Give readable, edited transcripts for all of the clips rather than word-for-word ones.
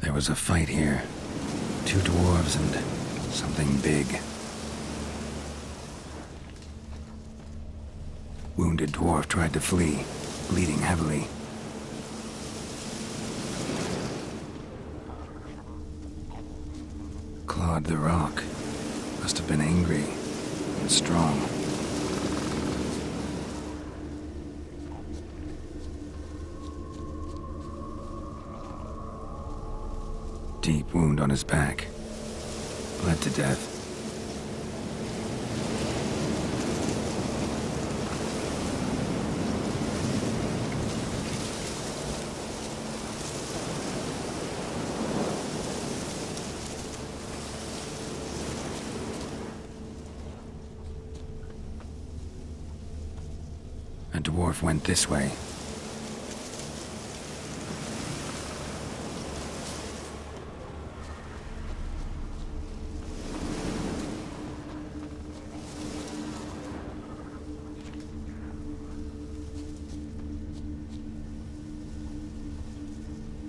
There was a fight here. 2 dwarves and something big. Wounded dwarf tried to flee, bleeding heavily. Clawed the rock. Must have been angry and strong. Deep wound on his back. Bled to death. A dwarf went this way.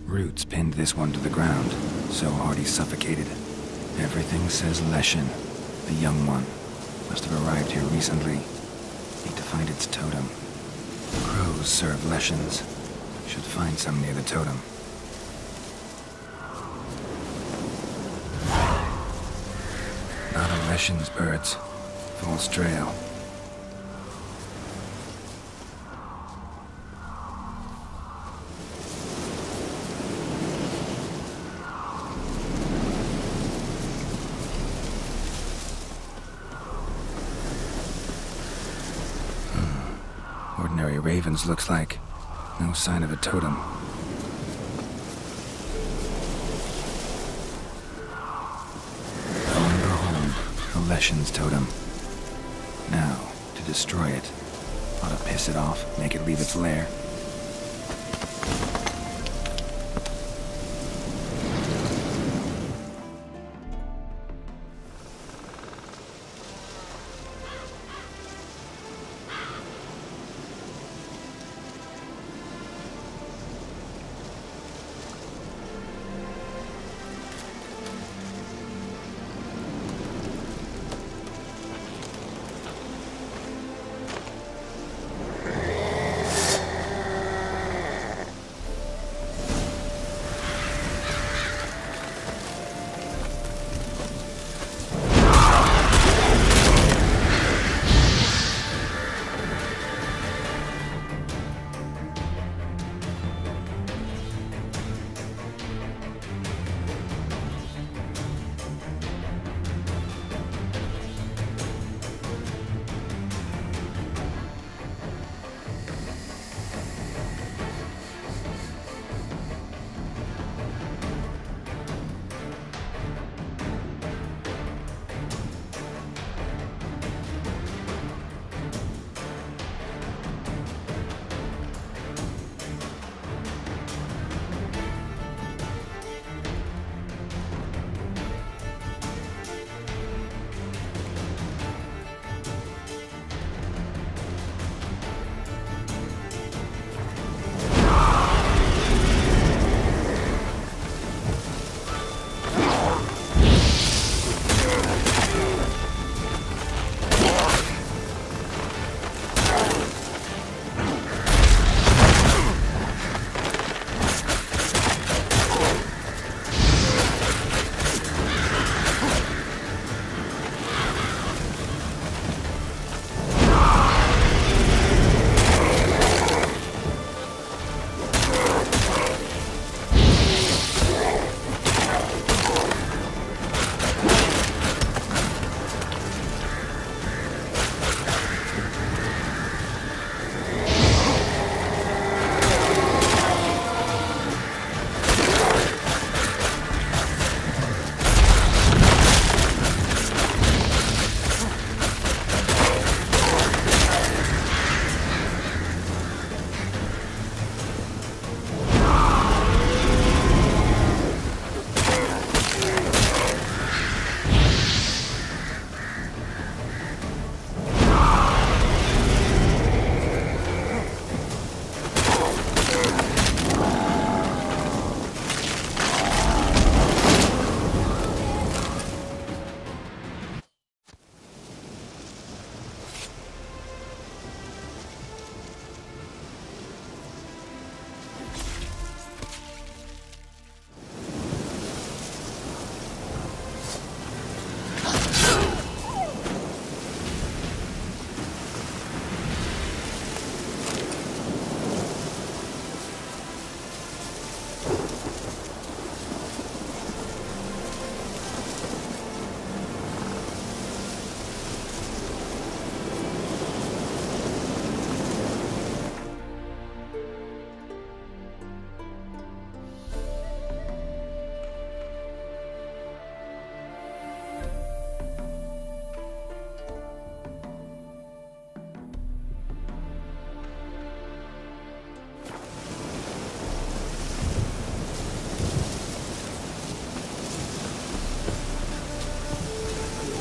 Roots pinned this one to the ground, so hard he suffocated. Everything says Leshen, the young one. Must have arrived here recently. Need to find its totem. Crows serve Leshens. Should find some near the totem. Not a Leshen's birds. False trail. Ordinary ravens, looks like. No sign of a totem. Lo and behold, the Leshen's totem. Now, to destroy it. Ought to piss it off, make it leave its lair.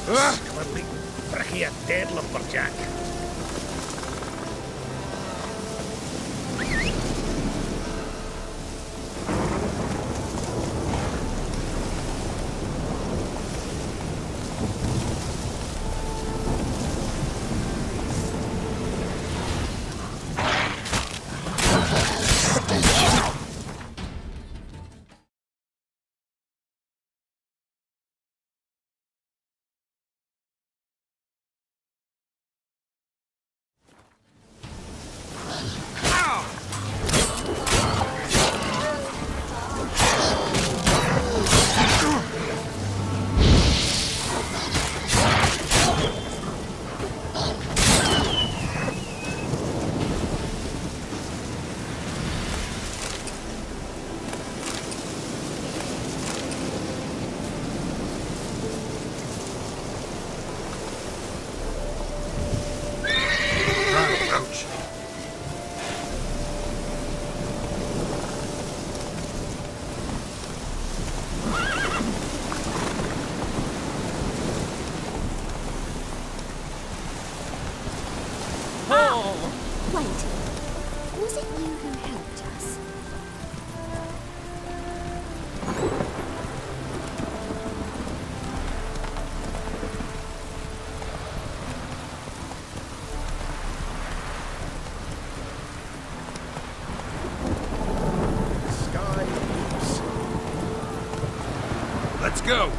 Come on, Lee. Bricky a dead lumberjack. Wait, was it you who helped us? Sky leaps. Let's go!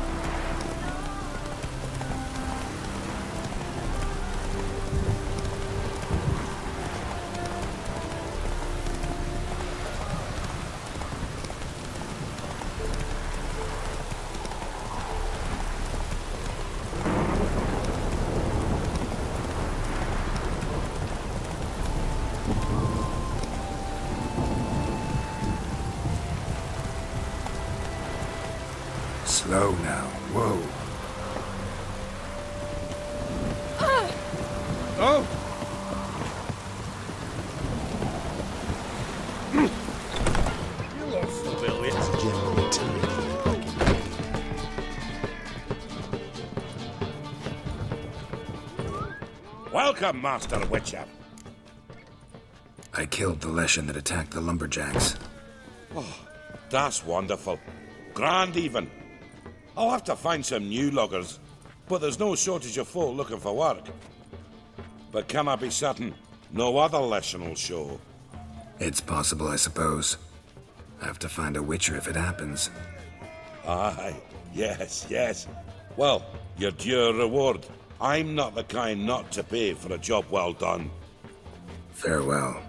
Slow now. Whoa. Oh! You lost the will, it's generally Welcome, Master Witcher. I killed the Leshen that attacked the lumberjacks. That's wonderful. Grand even. I'll have to find some new loggers, but there's no shortage of folk looking for work. But can I be certain no other Leshen will show? It's possible, I suppose. I have to find a Witcher if it happens. Aye, yes. Well, your due reward. I'm not the kind not to pay for a job well done. Farewell.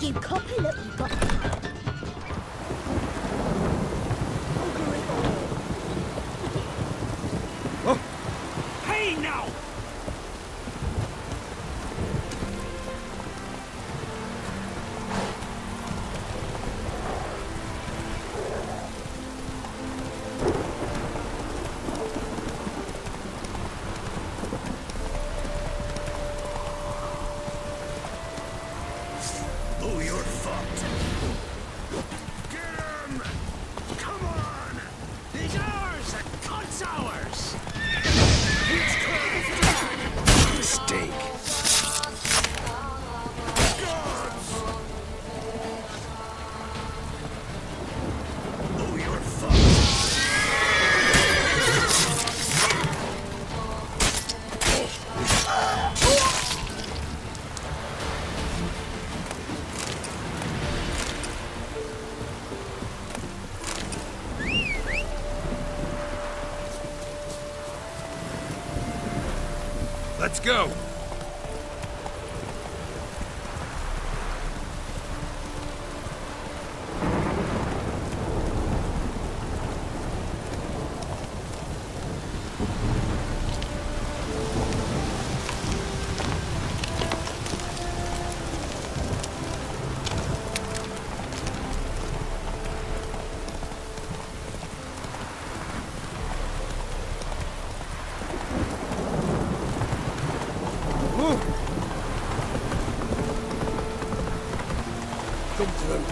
You copper, look, you got... Hey, now! Oh, you're fucked. Get him! Come on! He's ours! The cut's ours! Mistake. Oh, you're fucked. Let's go! Come through.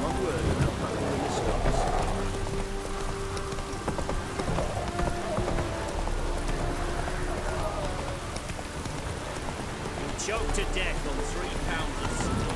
One word and I'll back where you stops. You'll choke to death on 3 pounds of snow.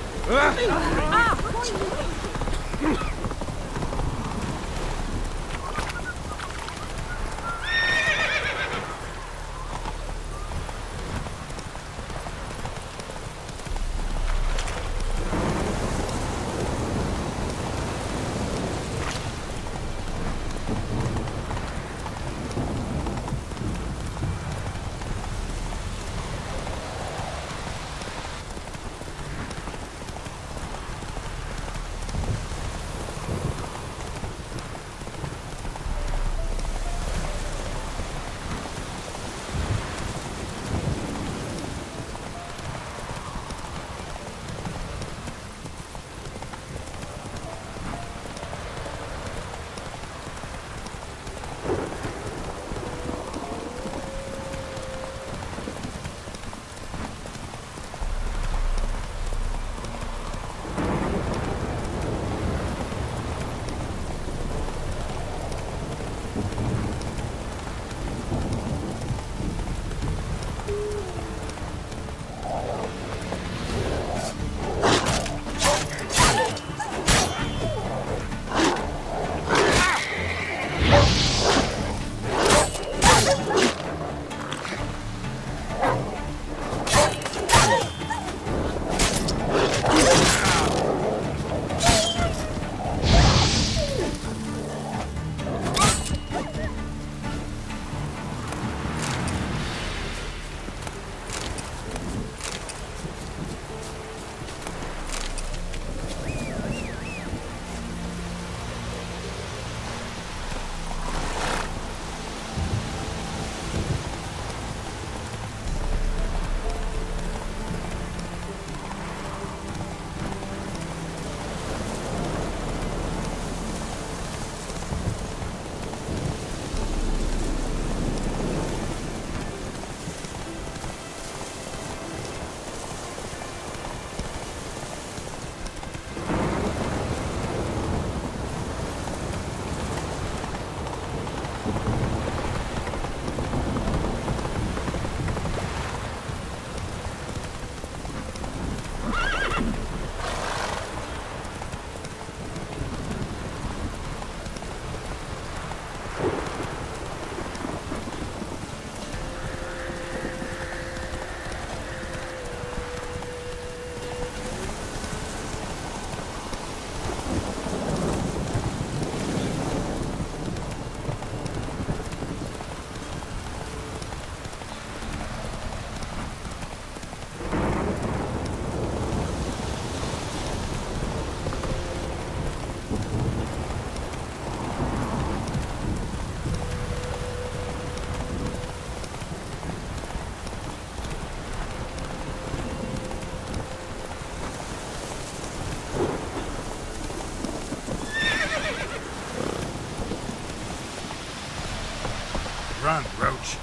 Run, Roach.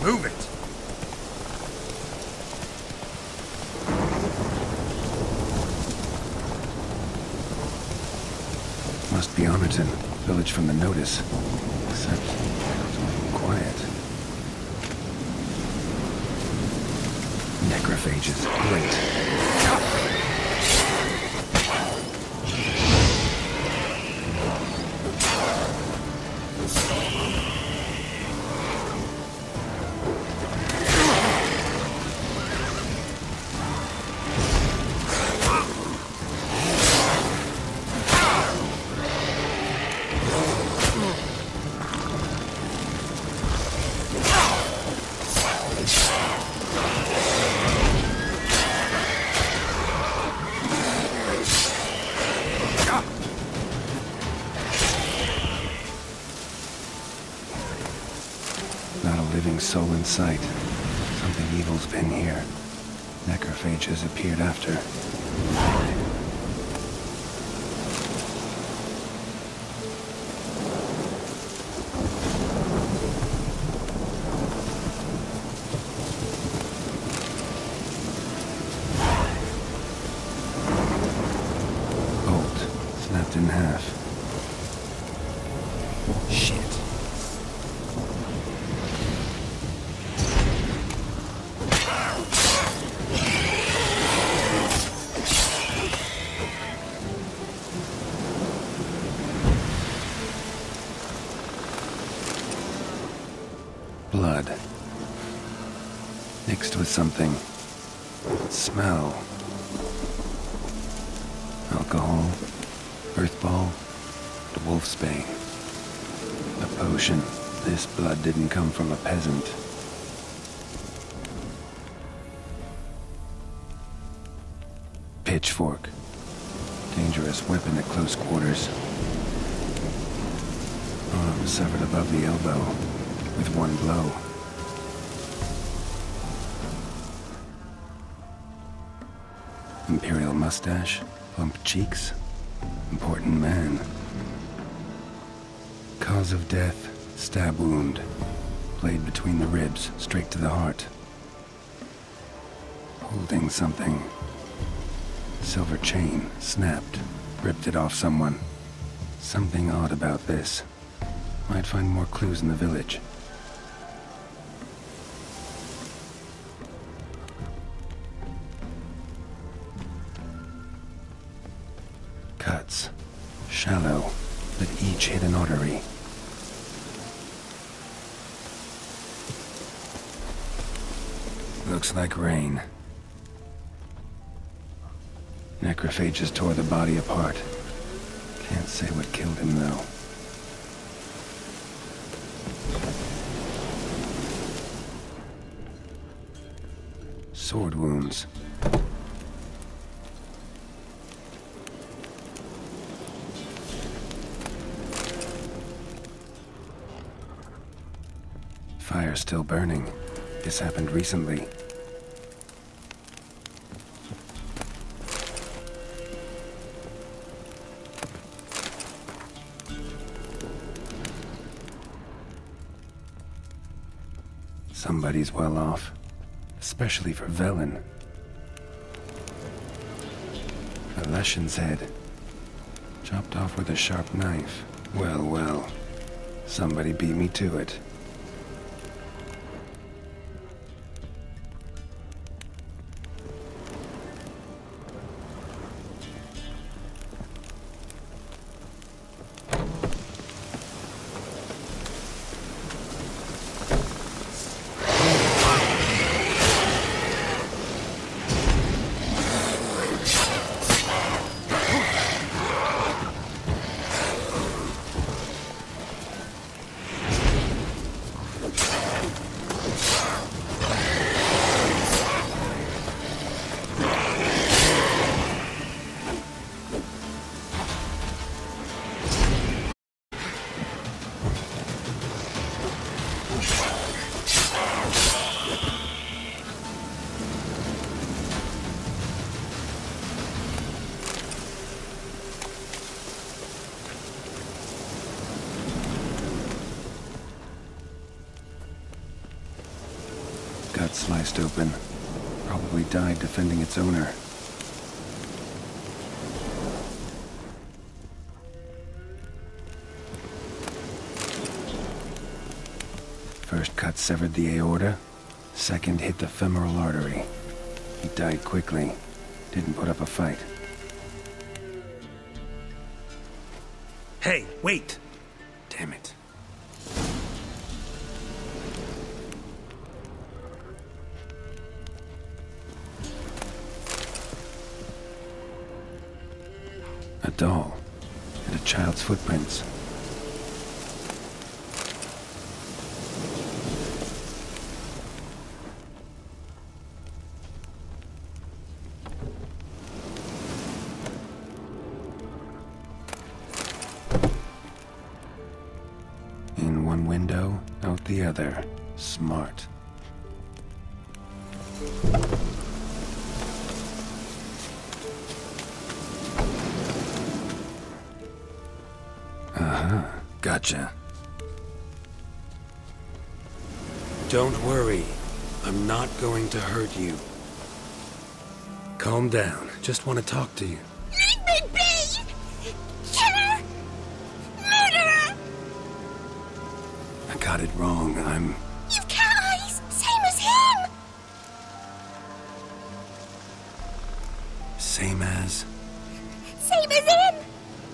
Move it! Must be Armiton, village from the notice. Except, it's awful quiet. Necrophages, great. Not a living soul in sight. Something evil's been here. Necrophages appeared after. Bolt snapped in half. Shit. Blood. Mixed with something. Smell. Alcohol. Earthball. The wolf's bane. A potion. This blood didn't come from a peasant. Pitchfork. Dangerous weapon at close quarters. Arm severed above the elbow. With one blow. Imperial mustache, plump cheeks, important man. Cause of death, stab wound. Blade between the ribs, straight to the heart. Holding something. Silver chain, snapped, ripped it off someone. Something odd about this. Might find more clues in the village. Cuts. Shallow, but each hit an artery. Looks like rain. Necrophages tore the body apart. Can't say what killed him, though. Sword wounds. Fire still burning. This happened recently. Somebody's well off. Especially for Velen. A Leshen's head. Chopped off with a sharp knife. Well, well. Somebody beat me to it. Gut sliced open. Probably died defending its owner. First cut severed the aorta. Second hit the femoral artery. He died quickly. Didn't put up a fight. Hey, wait! Damn it. A doll, and a child's footprints. In one window, out the other. Smart. Gotcha. Don't worry. I'm not going to hurt you. Calm down. Just want to talk to you. Leave me be! Killer! Murderer! I got it wrong. You've cat eyes! Same as him! Same as... Same as him!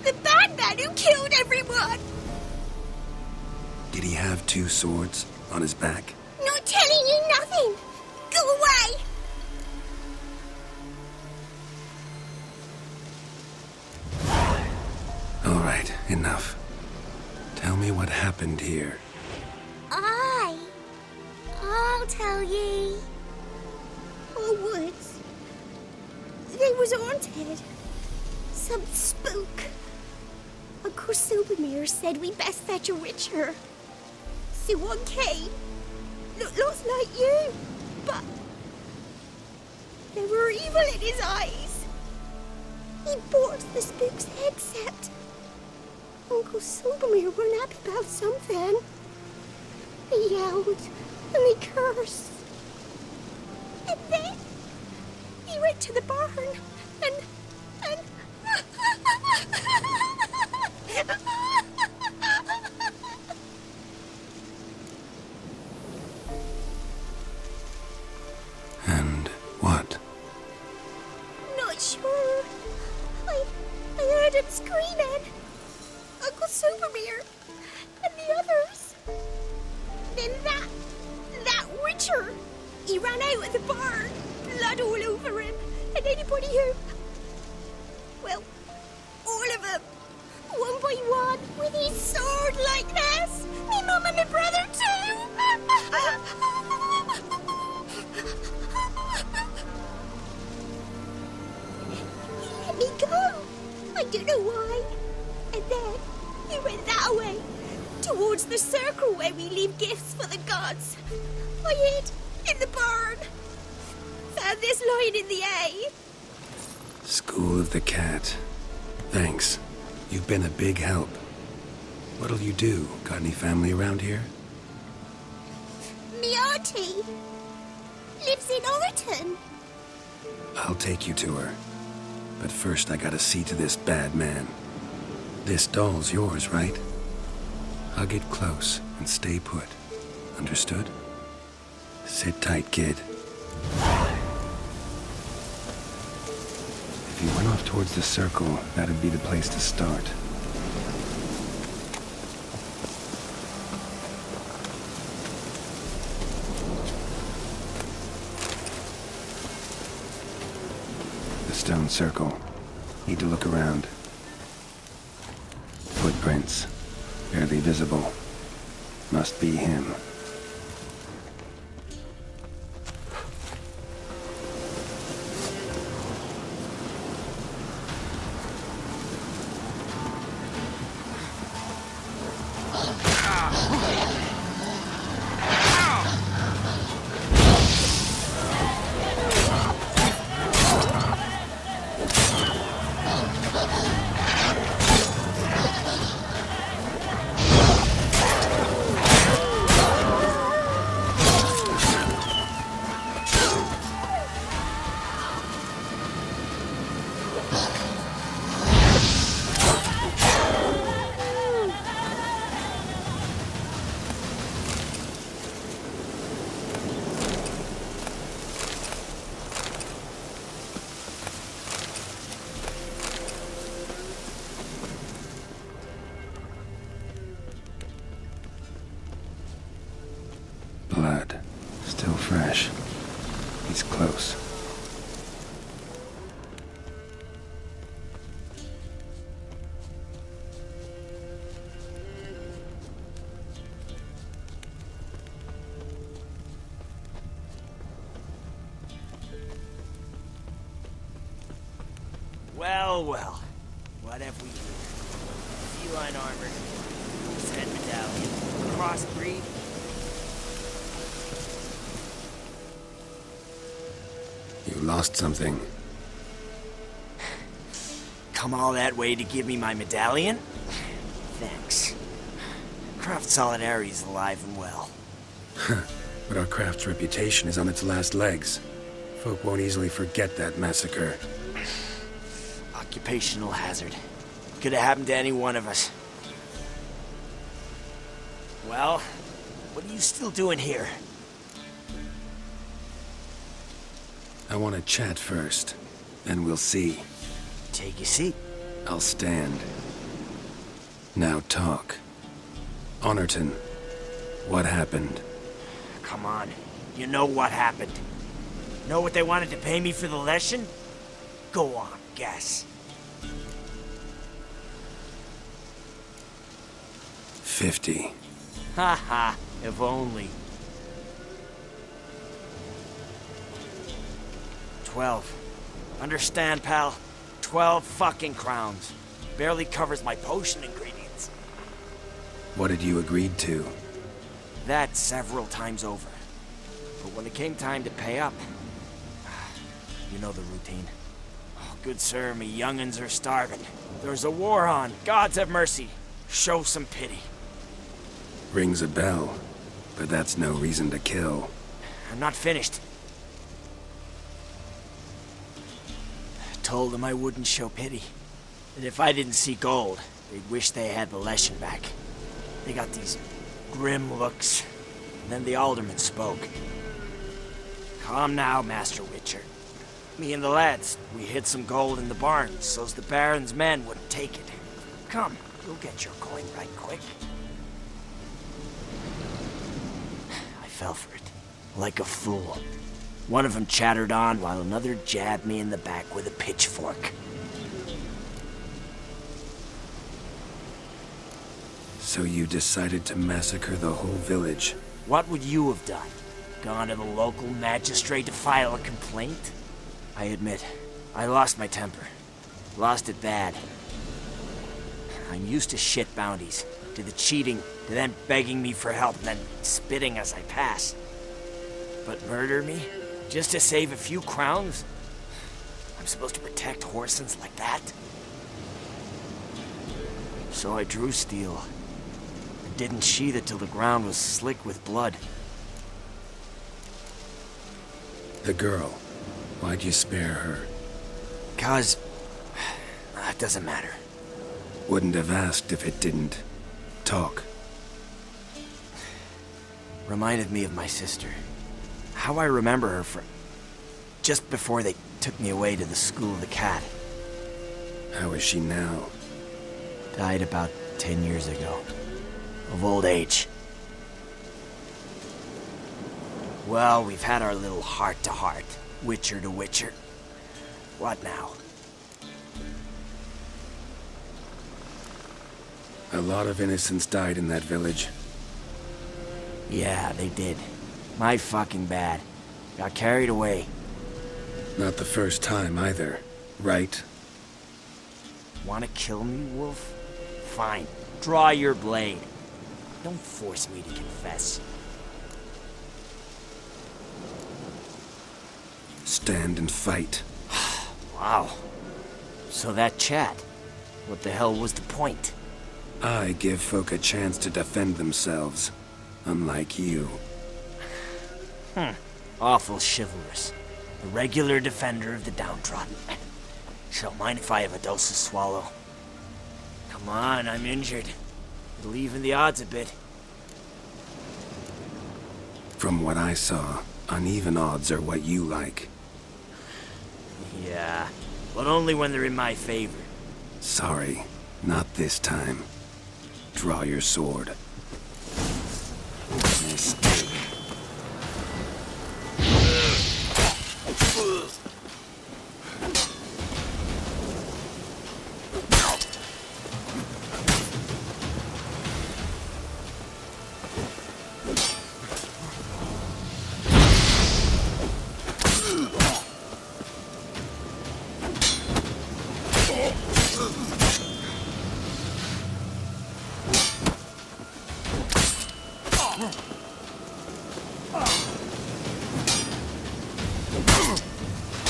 The bad man who killed everyone! Did he have 2 swords on his back? Not telling you nothing! Go away! All right, enough. Tell me what happened here. I'll tell ye. Our woods. They was haunted. Some spook. Uncle Silvermere said we best fetch a witcher. So one came. Looked lots like you, but there were evil in his eyes. He bought the spook's head, except Uncle Silvermere weren't happy about something. He yelled and he cursed. And then he went to the barn and And what? Not sure. I heard him screaming. Uncle Silvermere and the others. Then that witcher, he ran out of the barn, blood all over him, and anybody who, well, all of them, one by one, with his sword like this. Me mum and my brother too. He let me go. I don't know why. And then he went that way, towards the circle where we leave gifts for the gods. I hid in the barn. Found this lying in the hay. School of the Cat. Thanks. You've been a big help. What'll you do? Got any family around here? Me auntie lives in Overton. I'll take you to her. But first I gotta see to this bad man. This doll's yours, right? I'll get close and stay put. Understood? Sit tight, kid. If you went off towards the circle, that'd be the place to start. The stone circle. Need to look around. Footprints. Barely visible. Must be him. Blood. Still fresh. He's close. Well, well. What have we here? Feline armor, head medallion, crossbreed. You lost something. Come all that way to give me my medallion? Thanks. Craft Solidarity is alive and well. But our craft's reputation is on its last legs. Folk won't easily forget that massacre. Occupational hazard. Could have happened to any one of us. Well, what are you still doing here? I want to chat first, then we'll see. Take your seat. I'll stand. Now talk. Honorton, what happened? Come on. You know what happened. Know what they wanted to pay me for the lesson? Go on, guess. 50. Haha, if only. 12. Understand, pal? 12 fucking crowns. Barely covers my potion ingredients. What had you agreed to? That several times over. But when it came time to pay up, you know the routine. Oh, good sir, me young'uns are starving. There's a war on. Gods have mercy. Show some pity. Rings a bell, but that's no reason to kill. I'm not finished. I told them I wouldn't show pity. That if I didn't see gold, they'd wish they had the lesson back. They got these grim looks. And then the alderman spoke. Come now, Master Witcher. Me and the lads, we hid some gold in the barn so's the Baron's men wouldn't take it. Come, you'll get your coin right quick. I fell for it, like a fool. One of them chattered on while another jabbed me in the back with a pitchfork. So you decided to massacre the whole village? What would you have done? Gone to the local magistrate to file a complaint? I admit, I lost my temper. Lost it bad. I'm used to shit bounties, to the cheating, to them begging me for help and then spitting as I pass. But murder me? Just to save a few crowns? I'm supposed to protect Horsens like that? So I drew steel. And didn't sheathe it till the ground was slick with blood. The girl. Why'd you spare her? 'Cause... it doesn't matter. Wouldn't have asked if it didn't. Talk. Reminded me of my sister. How I remember her from... just before they took me away to the School of the Cat. How is she now? Died about 10 years ago. Of old age. Well, we've had our little heart-to-heart. Witcher to Witcher. What now? A lot of innocents died in that village. Yeah, they did. My fucking bad. Got carried away. Not the first time either, right? Wanna kill me, Wolf? Fine. Draw your blade. Don't force me to confess. Stand and fight. Wow. So that chat. What the hell was the point? I give folk a chance to defend themselves. Unlike you. Awful chivalrous. A regular defender of the downtrodden. So mind if I have a dose of swallow? Come on, I'm injured. It'll even the odds a bit. From what I saw, uneven odds are what you like. Yeah, but only when they're in my favor. Sorry, not this time. Draw your sword. Mistake.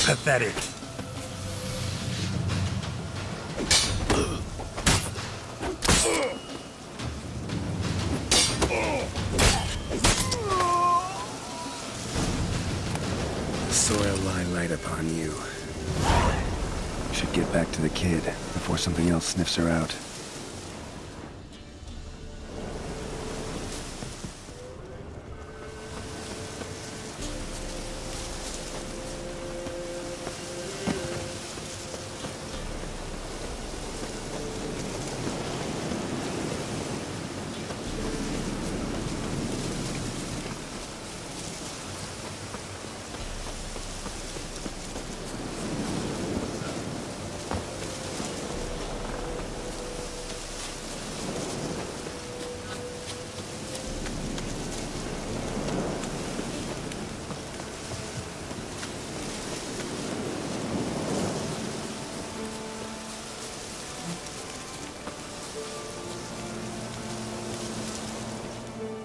Pathetic. On you. We should get back to the kid before something else sniffs her out.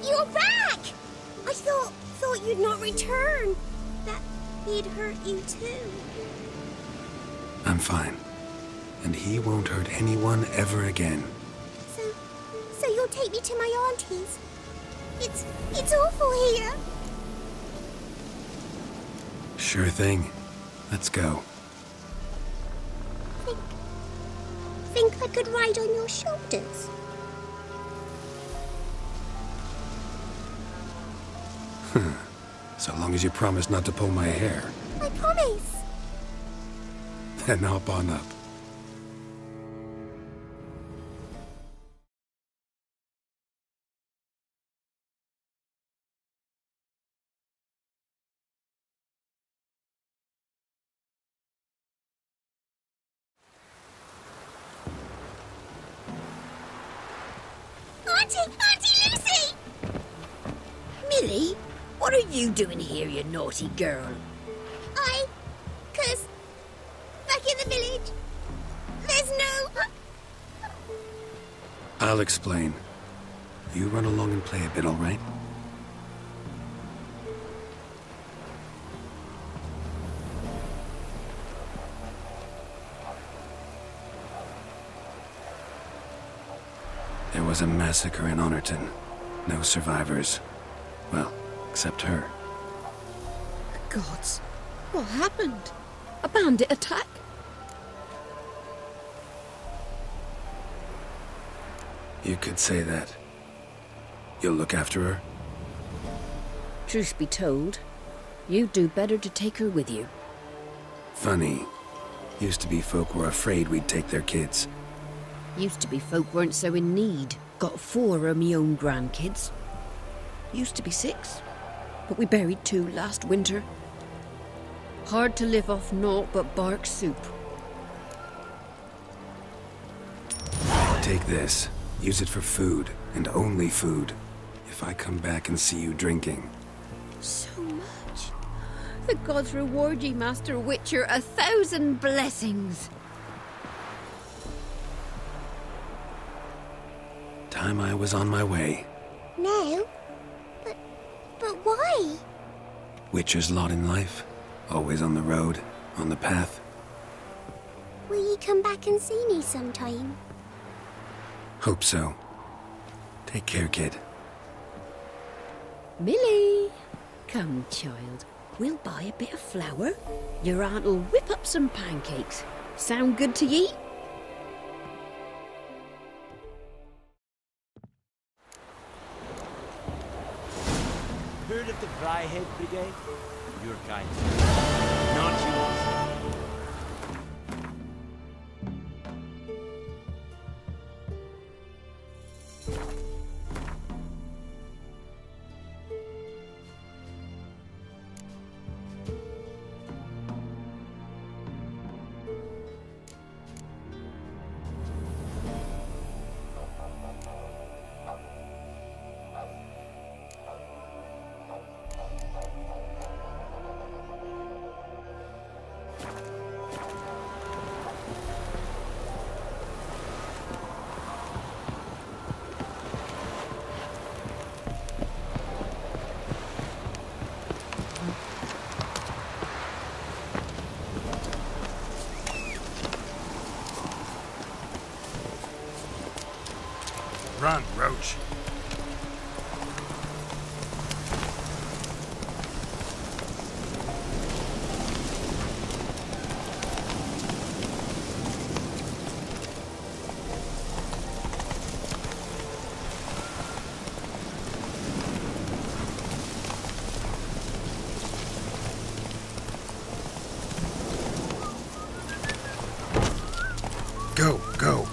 You're back! I thought you'd not return. That he'd hurt you too. I'm fine. And he won't hurt anyone ever again. So you'll take me to my auntie's? It's awful here. Sure thing. Let's go. Think I could ride on your shoulders? So long as you promise not to pull my hair. I promise. Then hop on up. Auntie Lucy! Millie, what are you doing here, you naughty girl? 'Cause back in the village, there's no... I'll explain. You run along and play a bit, all right? There was a massacre in Honorton. No survivors. Well, except her. Gods, what happened? A bandit attack? You could say that. You'll look after her? Truth be told, you'd do better to take her with you. Funny. Used to be folk were afraid we'd take their kids. Used to be folk weren't so in need. Got 4 of me own grandkids. Used to be 6, but we buried 2 last winter. Hard to live off naught but bark soup. Take this. Use it for food, and only food. If I come back and see you drinking. So much. The gods reward ye, Master Witcher, 1,000 blessings. Time I was on my way. No? But why? Witcher's lot in life. Always on the road, on the path. Will you come back and see me sometime? Hope so. Take care, kid. Millie! Come, child. We'll buy a bit of flour. Your aunt'll whip up some pancakes. Sound good to ye? Heard of the Fryhead Brigade? Your kind. Not yours. Run, Roach. Go, go.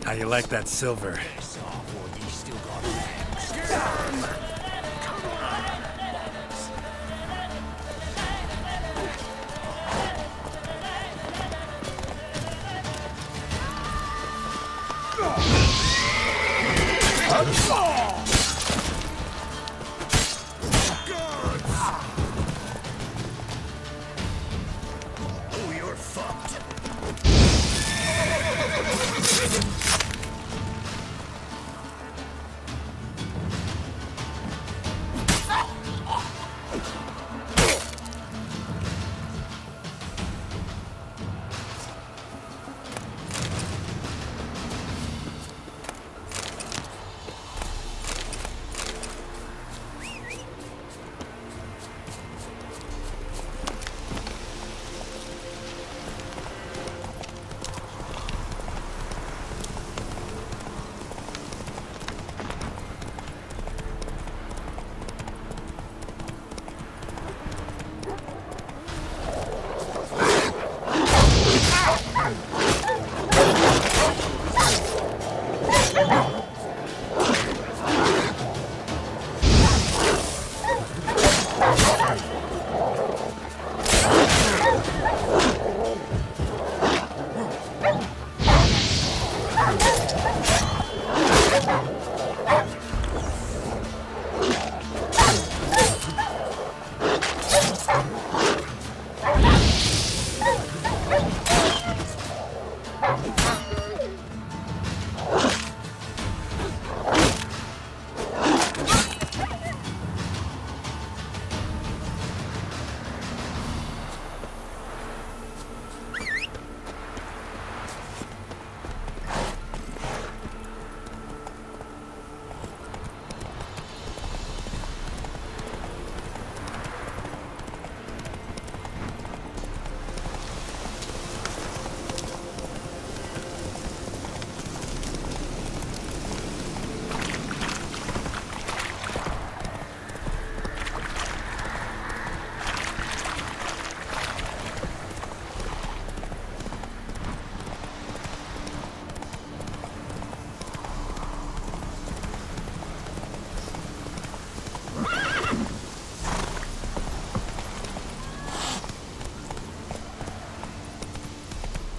How you like that silver? Oh, you're fucked.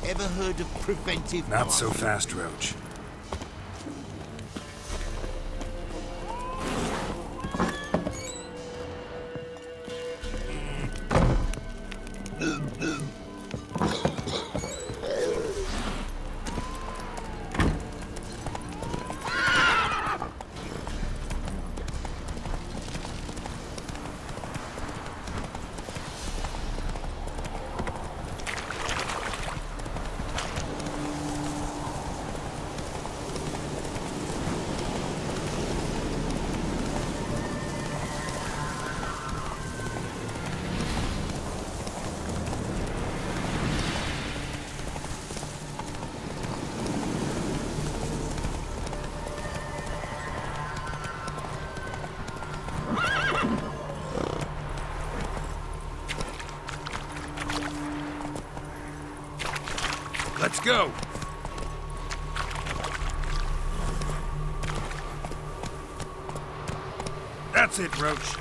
Ever heard of preventive Not so fast, Roach. Let's go! That's it, Roach.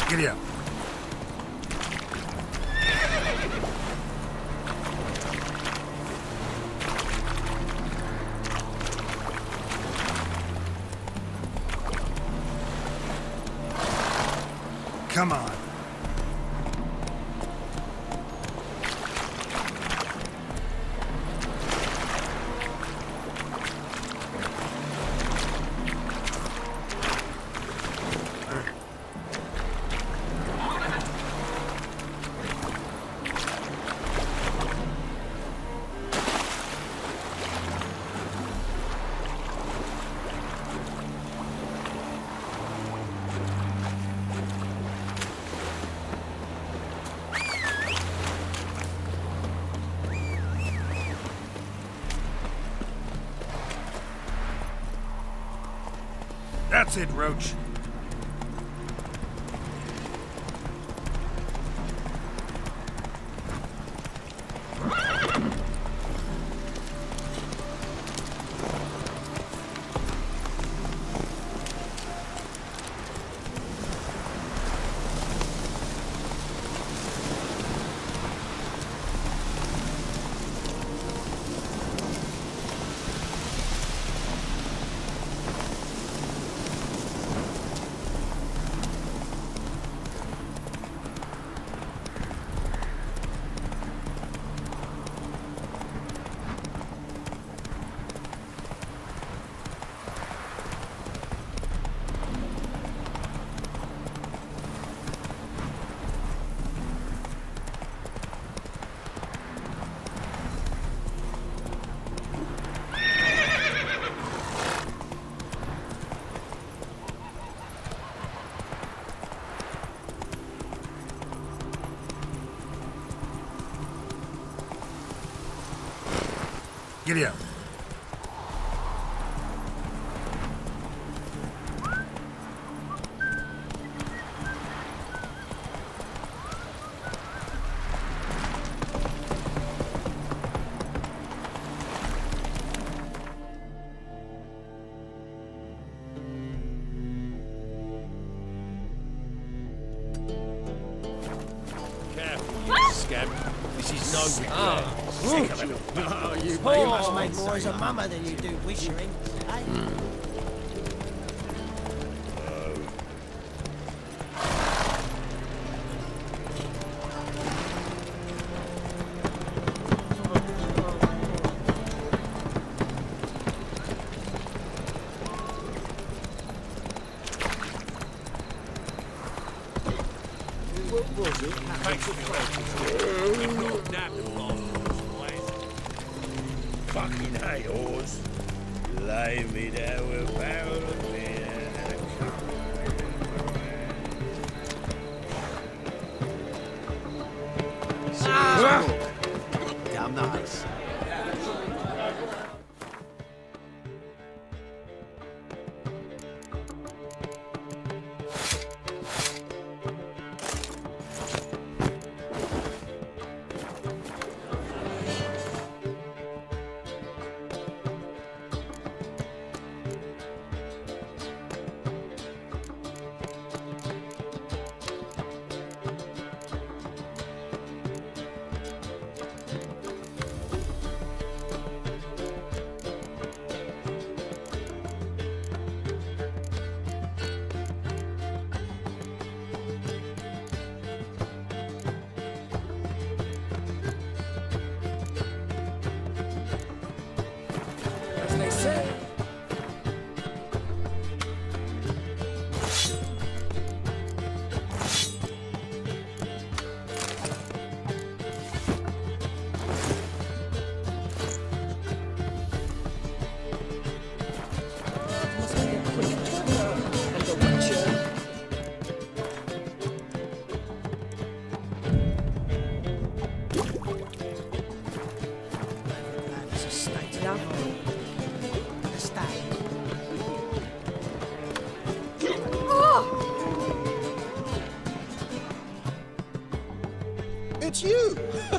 Giddy up. come on. That's it, Roach. Giddy up. This is no repair. Sick of it. Oh, you must make more as a mama than you do wishing. Fucking hate oars. Lay me down with a barrel of beer and a cup. Damn nice. It's you,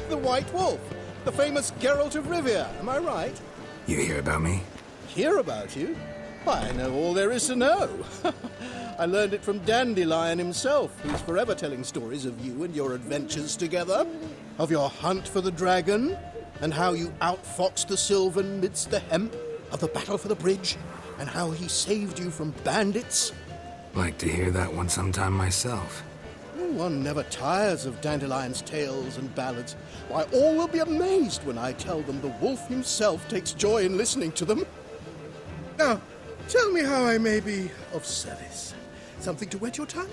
the White Wolf, the famous Geralt of Rivia, am I right? You hear about me? Hear about you? I know all there is to know. I learned it from Dandelion himself, who's forever telling stories of you and your adventures together, of your hunt for the dragon, and how you outfoxed the Sylvan midst the hemp, of the battle for the bridge, and how he saved you from bandits. Like to hear that one sometime myself. one never tires of Dandelion's tales and ballads. Why, all will be amazed when I tell them the wolf himself takes joy in listening to them. Now, tell me how I may be of service. Something to wet your tongue?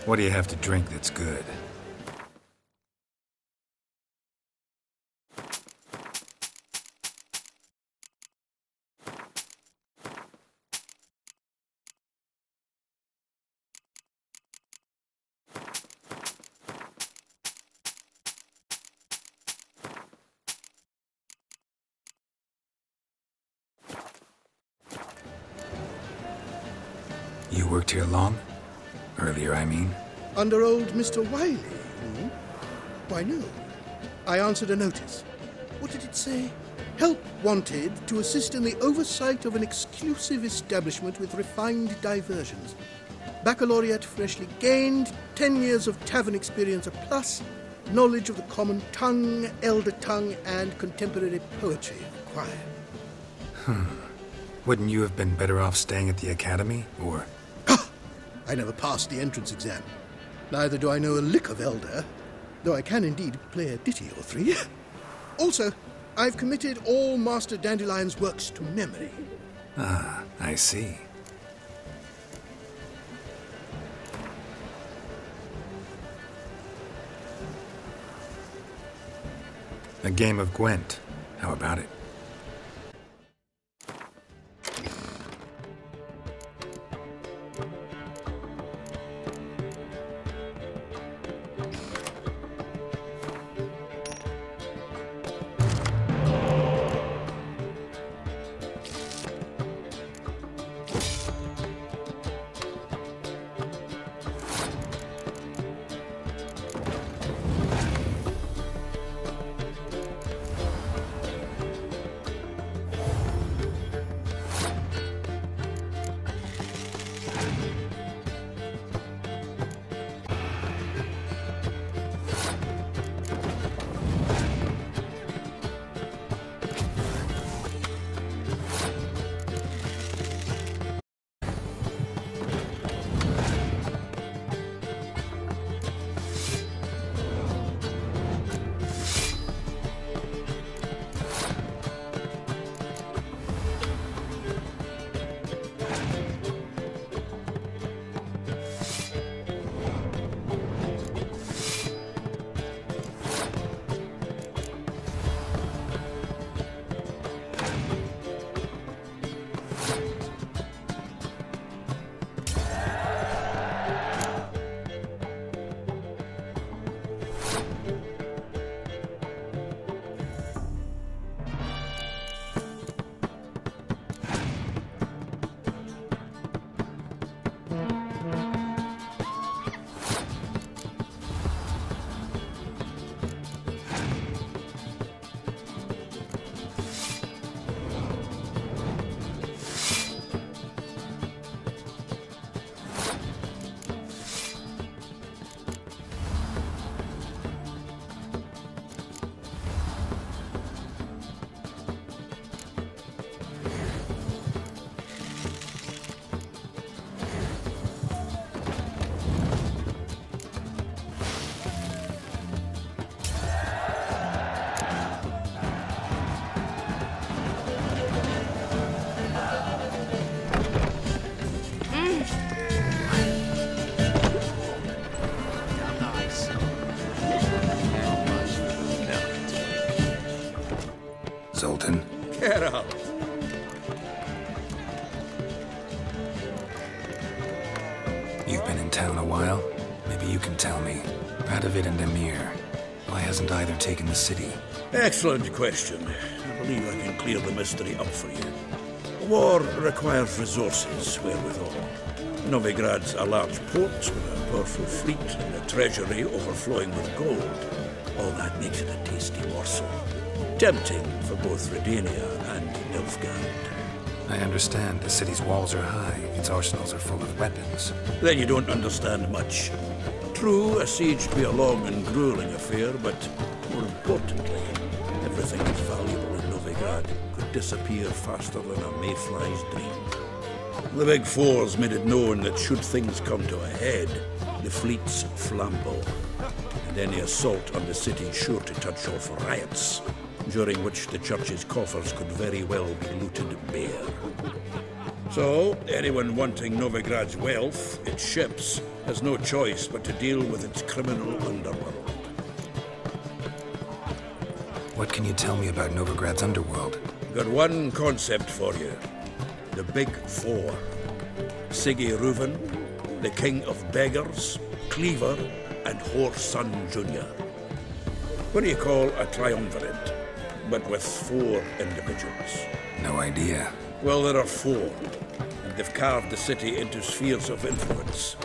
What do you have to drink that's good? You worked here long? Earlier, I mean? Under old Mr. Wiley, Why, no. I answered a notice. What did it say? Help wanted to assist in the oversight of an exclusive establishment with refined diversions. Baccalaureate freshly gained, 10 years of tavern experience a plus, knowledge of the common tongue, elder tongue, and contemporary poetry required. Wouldn't you have been better off staying at the academy, or...? I never passed the entrance exam. Neither do I know a lick of Elder, though I can indeed play a ditty or three. Also, I've committed all Master Dandelion's works to memory. Ah, I see. A game of Gwent. How about it? Zoltan? Get up. You've been in town a while? Maybe you can tell me. Radovid and Emir. Why hasn't either taken the city? Excellent question. I believe I can clear the mystery up for you. War requires resources wherewithal. Novigrad's a large port with a powerful fleet and a treasury overflowing with gold. All that makes it a tasty morsel. Tempting for both Redania and Nilfgaard. I understand. The city's walls are high. Its arsenals are full of weapons. Then you don't understand much. True, a siege be a long and grueling affair, but more importantly, everything that's valuable in Novigrad could disappear faster than a mayfly's dream. The Big Four's made it known that should things come to a head, the fleet's flambeau, and any assault on the city sure to touch off riots, during which the church's coffers could very well be looted bare. So, anyone wanting Novigrad's wealth, its ships, has no choice but to deal with its criminal underworld. What can you tell me about Novigrad's underworld? Got one concept for you. The Big Four. Siggy Reuven, the King of Beggars, Cleaver, and Whoreson Jr. What do you call a triumvirate, but with 4 individuals? No idea. Well, there are 4, and they've carved the city into spheres of influence.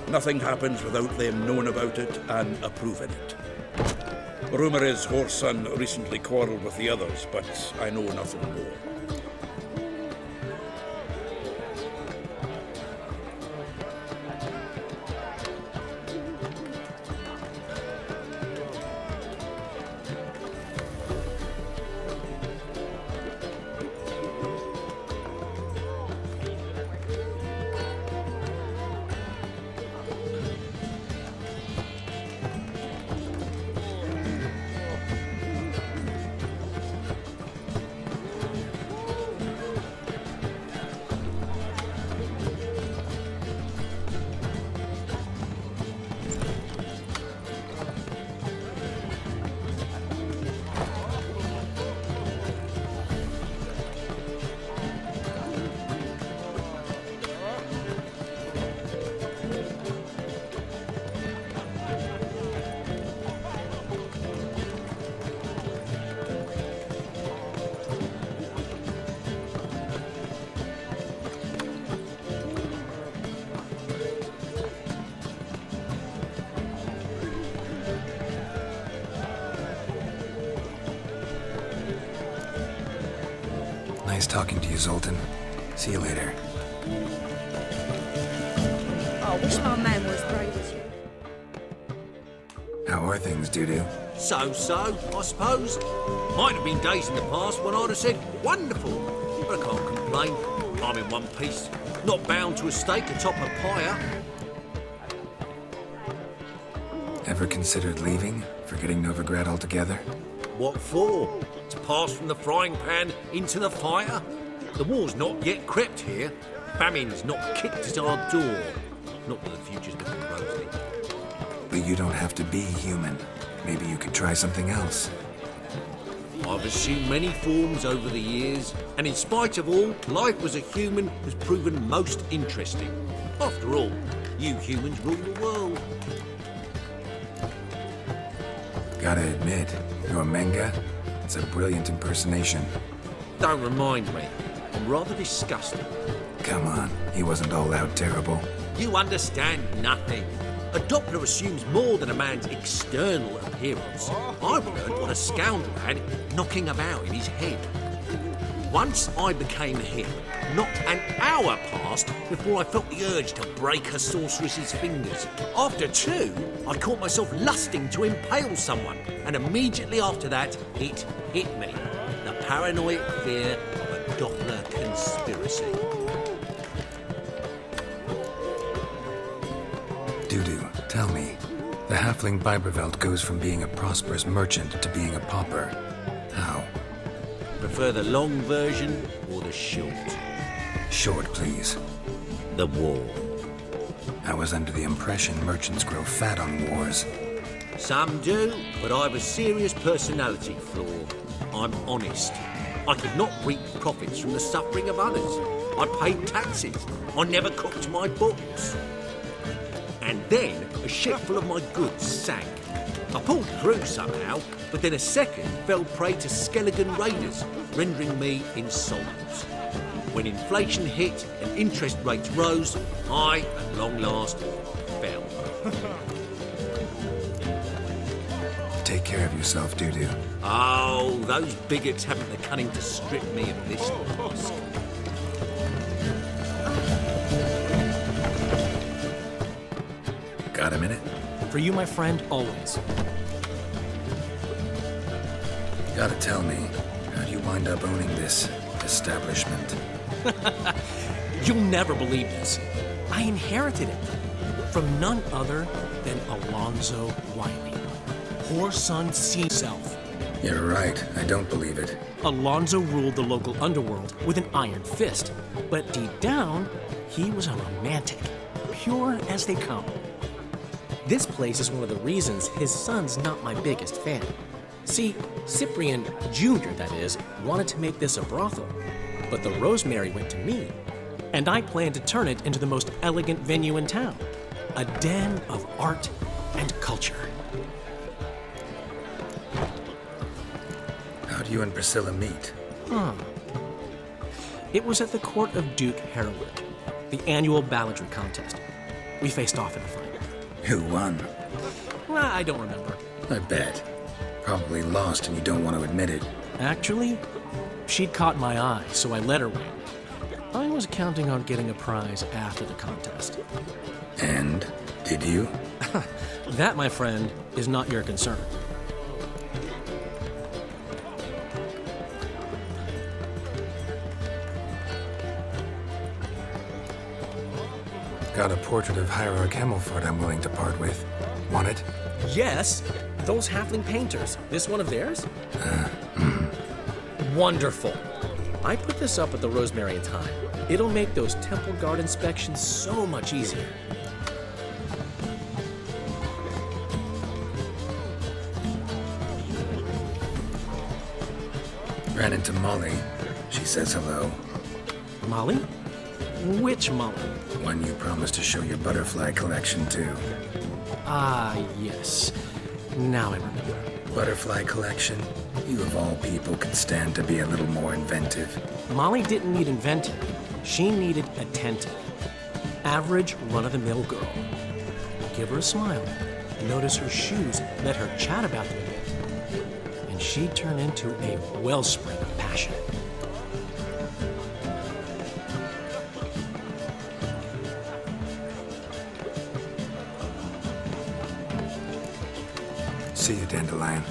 Nothing happens without them knowing about it and approving it. Rumour is Whoreson recently quarrelled with the others, but I know nothing more. Nice talking to you, Zoltan. See you later. I wish my man was brave as you. How are things, Dudu? So-so, I suppose. Might have been days in the past when I'd have said, wonderful. But I can't complain. I'm in one piece. Not bound to a stake atop a pyre. Ever considered leaving? Forgetting Novigrad altogether? What for? To pass from the frying pan into the fire? The war's not yet crept here. Famine's not kicked at our door. Not that the future's looking rosy. But you don't have to be human. Maybe you could try something else. I've assumed many forms over the years, and in spite of all, life as a human has proven most interesting. After all, you humans rule the world. Gotta admit, your Menga, it's a brilliant impersonation. Don't remind me. I'm rather disgusted. Come on, he wasn't all out terrible. You understand nothing. A Doppler assumes more than a man's external appearance. I've learned what a scoundrel had knocking about in his head. Once I became him, not an hour passed before I felt the urge to break a sorceress's fingers. After 2, I caught myself lusting to impale someone, and immediately after that, it hit me. The paranoid fear of a Doppler conspiracy. Dudu, tell me. The halfling Biberveld goes from being a prosperous merchant to being a pauper. How? Prefer the long version or the short? Short, please. The war. I was under the impression merchants grow fat on wars. Some do, but I have a serious personality flaw. I'm honest. I could not reap profits from the suffering of others. I paid taxes. I never cooked my books. And then a ship full of my goods sank. I pulled through somehow, but then a second fell prey to Skelligan raiders, rendering me insolvent. When inflation hit and interest rates rose, I, at long last, fell. Take care of yourself, Dudu. Oh, those bigots haven't the cunning to strip me of this mask. Got a minute? For you, my friend, always. Gotta tell me, how'd you wind up owning this establishment? You'll never believe this. I inherited it from none other than Alonzo Wiley. Poor son himself. You're right. I don't believe it. Alonzo ruled the local underworld with an iron fist. But deep down, he was a romantic. Pure as they come. This place is one of the reasons his son's not my biggest fan. See, Cyprian Jr., that is, wanted to make this a brothel. But the Rosemary went to me. And I planned to turn it into the most elegant venue in town. A den of art and culture. How'd you and Priscilla meet? It was at the court of Duke Hereward, the annual balladry contest. We faced off in the final. Who won? I don't remember. I bet. Probably lost and you don't want to admit it. Actually, she'd caught my eye, so I let her win. I was counting on getting a prize after the contest. And? Did you? That, my friend, is not your concern. Got a portrait of Hierarch Himmelford I'm willing to part with. Want it? Yes! Those halfling painters. This one of theirs? Wonderful. I put this up at the Rosemary in time. It'll make those temple guard inspections so much easier. Ran into Molly. She says hello. Molly? Which Molly? One you promised to show your butterfly collection to. Ah, yes. Now I remember. Butterfly collection? You of all people could stand to be a little more inventive. Molly didn't need inventive. She needed attentive. Average, run-of-the-mill girl. Give her a smile. Notice her shoes. Let her chat about them a bit. And she'd turn into a wellspring of passion. See you, Dandelion.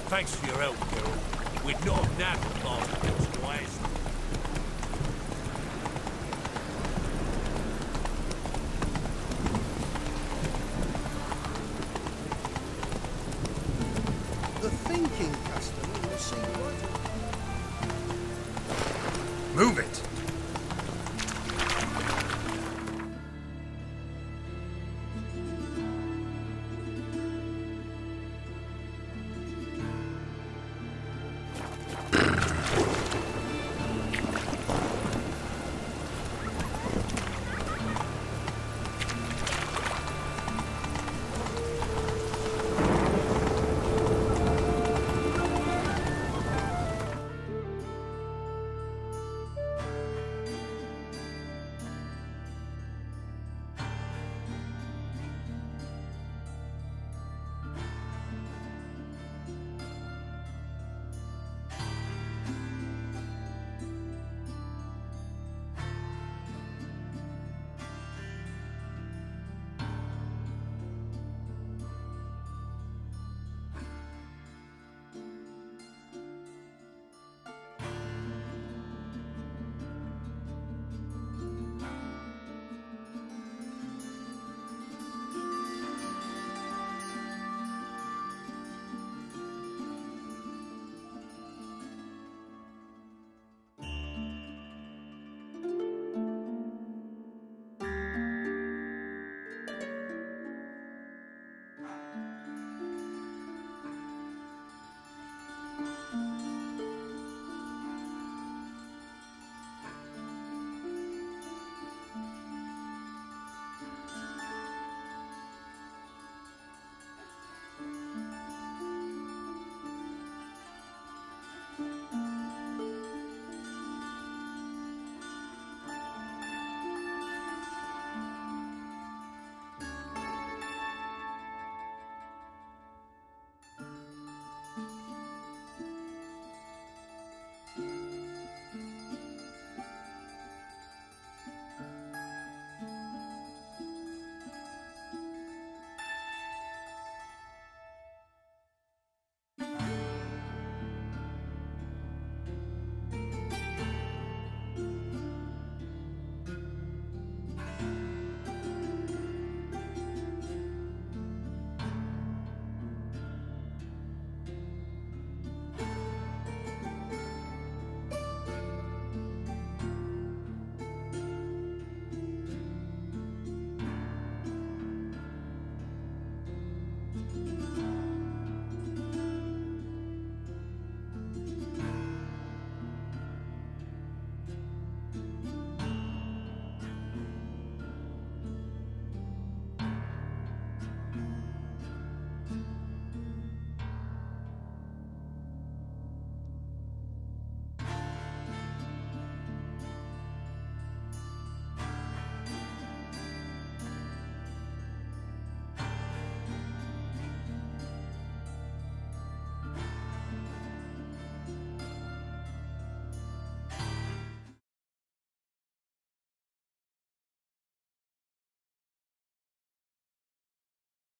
Thanks for your help, girl. We'd not have nabbed the bastard otherwise. The thinking customer will see what... Move it!